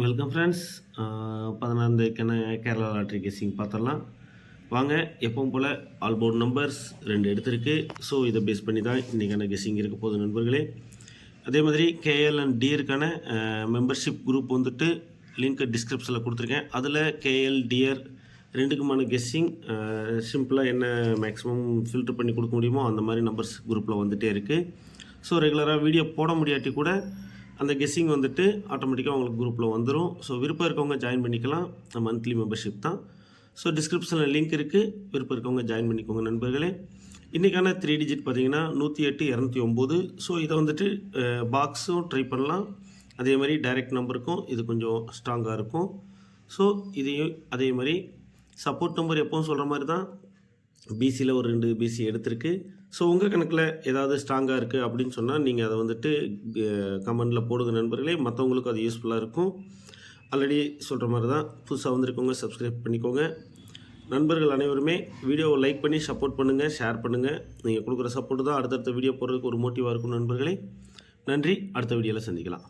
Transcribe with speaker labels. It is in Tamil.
Speaker 1: Welcome friends. 16க்கான கேரளா லாட்ரி கெஸ்ஸிங் பார்த்துடலாம் வாங்க. எப்பவும் போல் ஆல் போர்ட் நம்பர்ஸ் 2 எடுத்திருக்கு. ஸோ இதை பேஸ் பண்ணி தான் இன்றைக்கான கெஸ்ஸிங் இருக்க போகுது நண்பர்களே. அதே மாதிரி கேஎல் அண்ட் டியருக்கான மெம்பர்ஷிப் குரூப் வந்துட்டு லிங்க் டிஸ்கிரிப்ஷனில் கொடுத்துருக்கேன். அதில் கேஎல் டியர் 2க்குமான கெஸ்ஸிங் சிம்பிளாக என்ன மேக்ஸிமம் ஃபில்டர் பண்ணி கொடுக்க முடியுமோ அந்த மாதிரி நம்பர்ஸ் குரூப்பில் வந்துகிட்டே இருக்குது. ஸோ ரெகுலராக வீடியோ போட முடியாட்டி கூட அந்த கெஸ்ஸிங் வந்துட்டு ஆட்டோமேட்டிக்காக உங்களுக்கு குரூப்பில் வந்துடும். ஸோ விருப்பம் இருக்கவங்க ஜாயின் பண்ணிக்கலாம். மந்த்லி மெம்பர்ஷிப் தான். ஸோ டிஸ்கிரிப்ஷனில் லிங்க் இருக்குது, விருப்பம் இருக்கவங்க ஜாயின் பண்ணிக்கோங்க நண்பர்களே. இன்றைக்கான 3 டிஜிட் பார்த்தீங்கன்னா 108 209. ஸோ இதை வந்துட்டு பாக்ஸும் ட்ரை பண்ணலாம். அதே மாதிரி டைரக்ட் நம்பருக்கும் இது கொஞ்சம் ஸ்ட்ராங்காக இருக்கும். ஸோ இதையும் அதே மாதிரி சப்போர்ட் நம்பர் எப்பவும் சொல்கிற மாதிரி தான் பிசியில் ஒரு 2 பிசி எடுத்திருக்கு. ஸோ உங்கள் கணக்கில் ஏதாவது ஸ்ட்ராங்காக இருக்குது அப்படின்னு சொன்னால் நீங்கள் அதை வந்துட்டு கமெண்டில் போடுங்க நண்பர்களே. மற்றவங்களுக்கும் அது யூஸ்ஃபுல்லாக இருக்கும். ஆல்ரெடி சொல்கிற மாதிரி தான் புதுசாக வந்திருக்கவங்க சப்ஸ்கிரைப் பண்ணிக்கோங்க. நண்பர்கள் அனைவருமே வீடியோவை லைக் பண்ணி சப்போர்ட் பண்ணுங்கள், ஷேர் பண்ணுங்கள். நீங்கள் கொடுக்குற சப்போர்ட்டு தான் அடுத்தடுத்த வீடியோ போடுறதுக்கு ஒரு மோட்டிவாக இருக்கும் நண்பர்களே. நன்றி. அடுத்த வீடியோவில் சந்திக்கலாம்.